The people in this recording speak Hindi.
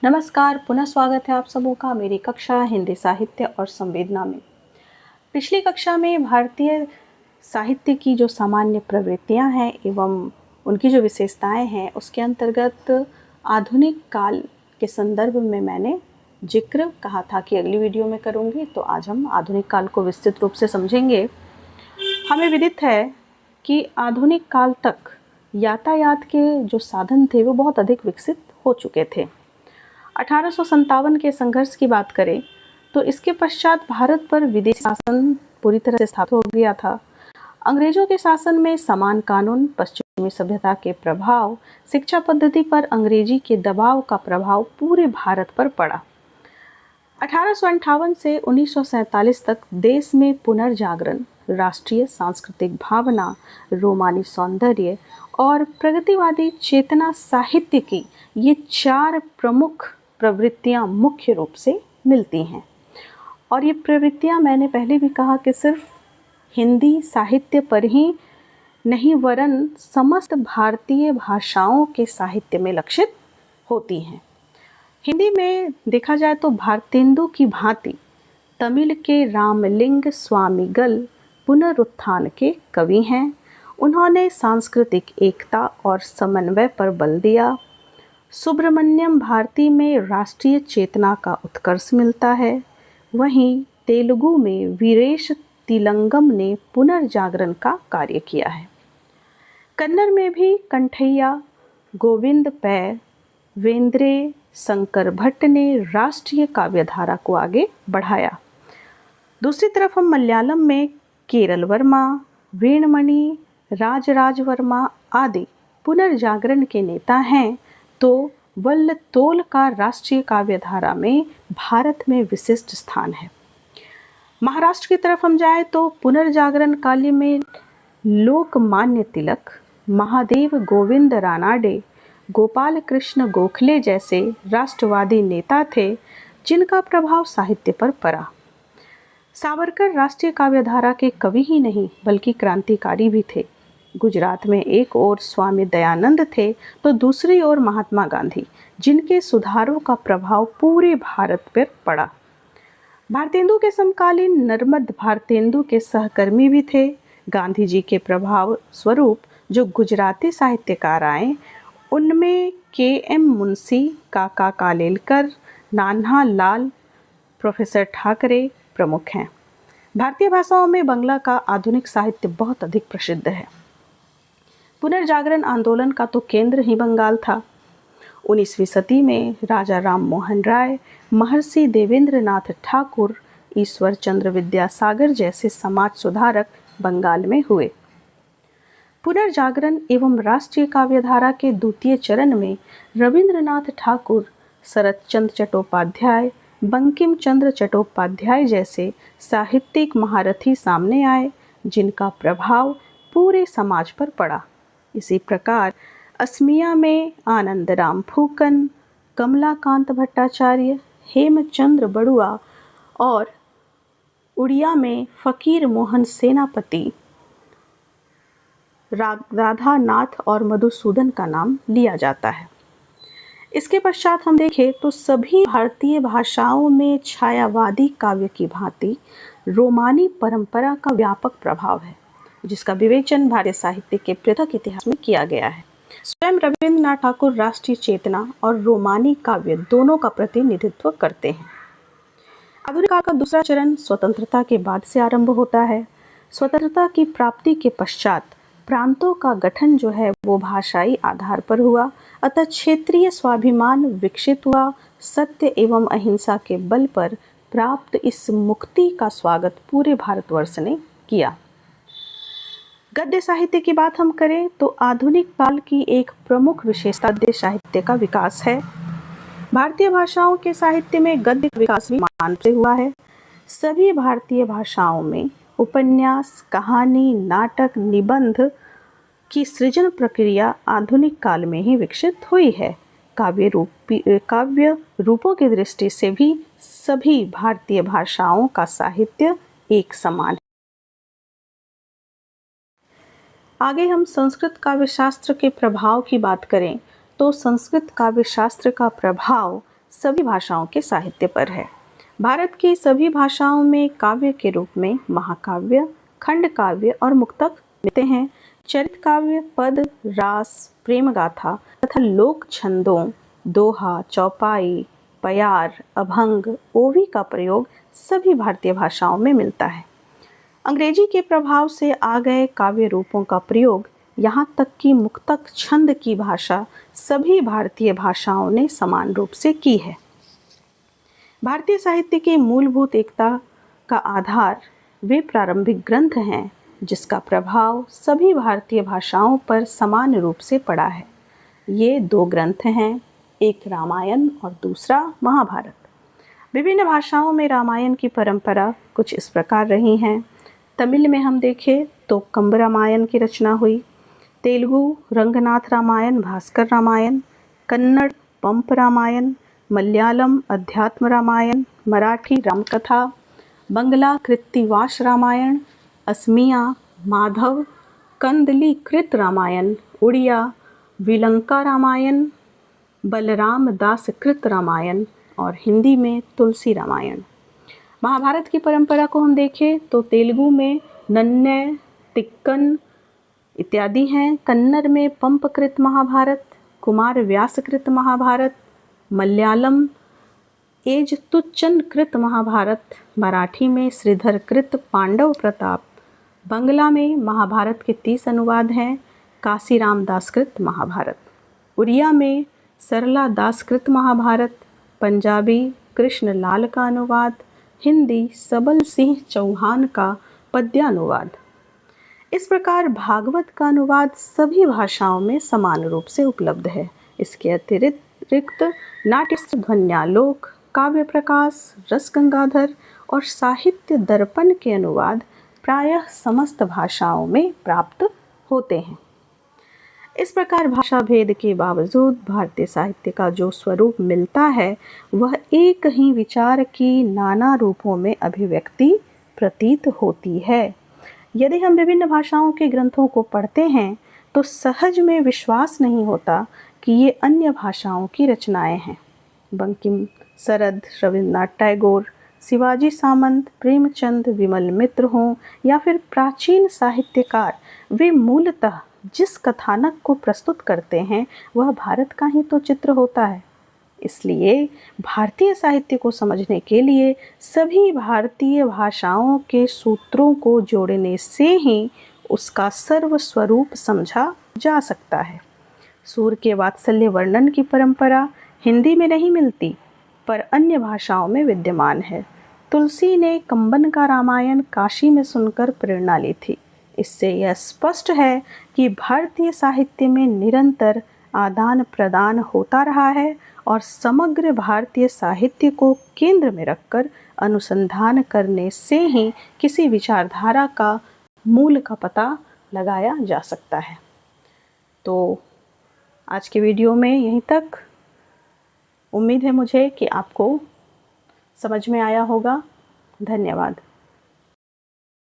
नमस्कार, पुनः स्वागत है आप सबों का मेरी कक्षा हिंदी साहित्य और संवेदना में। पिछली कक्षा में भारतीय साहित्य की जो सामान्य प्रवृत्तियां हैं एवं उनकी जो विशेषताएं हैं, उसके अंतर्गत आधुनिक काल के संदर्भ में मैंने जिक्र कहा था कि अगली वीडियो में करूंगी, तो आज हम आधुनिक काल को विस्तृत रूप से समझेंगे। हमें विदित है कि आधुनिक काल तक यातायात के जो साधन थे वो बहुत अधिक विकसित हो चुके थे। 1857 के संघर्ष की बात करें तो इसके पश्चात भारत पर विदेशी शासन पूरी तरह से स्थापित हो गया था। अंग्रेजों के शासन में समान कानून, पश्चिमी सभ्यता के प्रभाव, शिक्षा पद्धति पर अंग्रेजी के दबाव का प्रभाव पूरे भारत पर पड़ा। 1858 से 1947 तक देश में पुनर्जागरण, राष्ट्रीय सांस्कृतिक भावना, रोमानी सौंदर्य और प्रगतिवादी चेतना साहित्य की ये चार प्रमुख प्रवृत्तियां मुख्य रूप से मिलती हैं। और ये प्रवृत्तियां मैंने पहले भी कहा कि सिर्फ हिंदी साहित्य पर ही नहीं वरन समस्त भारतीय भाषाओं के साहित्य में लक्षित होती हैं। हिंदी में देखा जाए तो भारतेंदु की भांति तमिल के रामलिंग स्वामिगल पुनरुत्थान के कवि हैं। उन्होंने सांस्कृतिक एकता और समन्वय पर बल दिया। सुब्रमण्यम भारती में राष्ट्रीय चेतना का उत्कर्ष मिलता है। वहीं तेलुगु में वीरेश तिलंगम ने पुनर्जागरण का कार्य किया है। कन्नड़ में भी कंठैया, गोविंद पै, वेंद्रे, शंकर भट्ट ने राष्ट्रीय काव्यधारा को आगे बढ़ाया। दूसरी तरफ हम मलयालम में केरल वर्मा, वीणमणि, राजराज वर्मा आदि पुनर्जागरण के नेता हैं, तो वल्लतोल का राष्ट्रीय काव्यधारा में भारत में विशिष्ट स्थान है। महाराष्ट्र की तरफ हम जाएं तो पुनर्जागरण काल में लोकमान्य तिलक, महादेव गोविंद रानाडे, गोपाल कृष्ण गोखले जैसे राष्ट्रवादी नेता थे जिनका प्रभाव साहित्य पर पड़ा। सावरकर राष्ट्रीय काव्यधारा के कवि ही नहीं बल्कि क्रांतिकारी भी थे। गुजरात में एक ओर स्वामी दयानंद थे तो दूसरी ओर महात्मा गांधी, जिनके सुधारों का प्रभाव पूरे भारत पर पड़ा। भारतेंदु के समकालीन नर्मद भारतेंदु के सहकर्मी भी थे। गांधी जी के प्रभाव स्वरूप जो गुजराती साहित्यकार आए उनमें के.एम. मुंशी, काका कालेलकर, नान्हा लाल, प्रोफेसर ठाकरे प्रमुख हैं। भारतीय भाषाओं में बंगला का आधुनिक साहित्य बहुत अधिक प्रसिद्ध है। पुनर्जागरण आंदोलन का तो केंद्र ही बंगाल था। 19वीं सदी में राजा राम मोहन राय, महर्षि देवेंद्र नाथ ठाकुर, ईश्वर चंद्र विद्यासागर जैसे समाज सुधारक बंगाल में हुए। पुनर्जागरण एवं राष्ट्रीय काव्यधारा के द्वितीय चरण में रविंद्रनाथ ठाकुर, शरत चंद्र चट्टोपाध्याय, बंकिम चंद्र चट्टोपाध्याय जैसे साहित्यिक महारथी सामने आए जिनका प्रभाव पूरे समाज पर पड़ा। इसी प्रकार असमिया में आनंदराम फूकन, कमलाकांत भट्टाचार्य, हेमचंद्र बड़ुआ और उड़िया में फकीर मोहन सेनापति, राधा नाथ और मधुसूदन का नाम लिया जाता है। इसके पश्चात हम देखें तो सभी भारतीय भाषाओं में छायावादी काव्य की भांति रोमानी परंपरा का व्यापक प्रभाव है, जिसका विवेचन भारतीय साहित्य के पृथक इतिहास में किया गया है। स्वयं रविंद्रनाथ ठाकुर राष्ट्रीय चेतना और रोमानी काव्य दोनों का प्रतिनिधित्व करते हैं। आधुनिक काल का दूसरा चरण स्वतंत्रता के बाद से आरंभ होता है। स्वतंत्रता की प्राप्ति के पश्चात प्रांतों का गठन जो है वो भाषाई आधार पर हुआ, अतः क्षेत्रीय स्वाभिमान विकसित हुआ। सत्य एवं अहिंसा के बल पर प्राप्त इस मुक्ति का स्वागत पूरे भारतवर्ष ने किया। गद्य साहित्य की बात हम करें तो आधुनिक काल की एक प्रमुख विशेषता गद्य साहित्य का विकास है। भारतीय भाषाओं के साहित्य में गद्य का विकास भी मान से हुआ है। सभी भारतीय भाषाओं में उपन्यास, कहानी, नाटक, निबंध की सृजन प्रक्रिया आधुनिक काल में ही विकसित हुई है। काव्य रूपों की दृष्टि से भी सभी भारतीय भाषाओं का साहित्य एक समान है। आगे हम संस्कृत काव्यशास्त्र के प्रभाव की बात करें तो संस्कृत काव्यशास्त्र का प्रभाव सभी भाषाओं के साहित्य पर है। भारत की सभी भाषाओं में काव्य के रूप में महाकाव्य, खंड काव्य और मुक्तक मिलते हैं। चरित काव्य, पद, रास, प्रेम गाथा तथा लोक छंदों, दोहा, चौपाई, पयार, अभंग, ओवी का प्रयोग सभी भारतीय भाषाओं में मिलता है। अंग्रेजी के प्रभाव से आ गए काव्य रूपों का प्रयोग, यहाँ तक कि मुक्तक छंद की भाषा सभी भारतीय भाषाओं ने समान रूप से की है। भारतीय साहित्य की मूलभूत एकता का आधार वे प्रारंभिक ग्रंथ हैं जिसका प्रभाव सभी भारतीय भाषाओं पर समान रूप से पड़ा है। ये दो ग्रंथ हैं, एक रामायण और दूसरा महाभारत। विभिन्न भाषाओं में रामायण की परंपरा कुछ इस प्रकार रही हैं। तमिल में हम देखें तो कंब रामायण की रचना हुई, तेलुगु रंगनाथ रामायण, भास्कर रामायण, कन्नड़ पंप रामायण, मलयालम अध्यात्म रामायण, मराठी रामकथा, बंगला कृत्तिवास रामायण, असमिया माधव कंदली कृत रामायण, उड़िया विलंका रामायण, बलराम दास कृत रामायण और हिंदी में तुलसी रामायण। महाभारत की परंपरा को हम देखें तो तेलुगु में नन्नय तिक्कन इत्यादि हैं, कन्नड़ में पंपकृत महाभारत, कुमार व्यासकृत महाभारत, मलयालम एजतुच्चन कृत महाभारत, मराठी में श्रीधर कृत पांडव प्रताप, बंगला में महाभारत के 30 अनुवाद हैं, काशीराम दासकृत महाभारत, उड़िया में सरला दासकृत महाभारत, पंजाबी कृष्ण लाल का अनुवाद, हिंदी सबल सिंह चौहान का पद्यानुवाद। इस प्रकार भागवत का अनुवाद सभी भाषाओं में समान रूप से उपलब्ध है। इसके अतिरिक्त नाट्य ध्वन्यालोक, काव्य प्रकाश, रस गंगाधर और साहित्य दर्पण के अनुवाद प्रायः समस्त भाषाओं में प्राप्त होते हैं। इस प्रकार भाषा भेद के बावजूद भारतीय साहित्य का जो स्वरूप मिलता है वह एक ही विचार की नाना रूपों में अभिव्यक्ति प्रतीत होती है। यदि हम विभिन्न भाषाओं के ग्रंथों को पढ़ते हैं तो सहज में विश्वास नहीं होता कि ये अन्य भाषाओं की रचनाएं हैं। बंकिम, शरद, रविन्द्रनाथ टैगोर, शिवाजी सामंत, प्रेमचंद, विमल मित्र हों या फिर प्राचीन साहित्यकार, वे मूलतः जिस कथानक को प्रस्तुत करते हैं वह भारत का ही तो चित्र होता है। इसलिए भारतीय साहित्य को समझने के लिए सभी भारतीय भाषाओं के सूत्रों को जोड़ने से ही उसका सर्वस्वरूप समझा जा सकता है। सूर के वात्सल्य वर्णन की परंपरा हिंदी में नहीं मिलती पर अन्य भाषाओं में विद्यमान है। तुलसी ने कंबन का रामायण काशी में सुनकर प्रेरणा ली थी। इससे यह स्पष्ट है कि भारतीय साहित्य में निरंतर आदान प्रदान होता रहा है और समग्र भारतीय साहित्य को केंद्र में रखकर अनुसंधान करने से ही किसी विचारधारा का मूल का पता लगाया जा सकता है। तो आज के वीडियो में यहीं तक। उम्मीद है मुझे कि आपको समझ में आया होगा। धन्यवाद।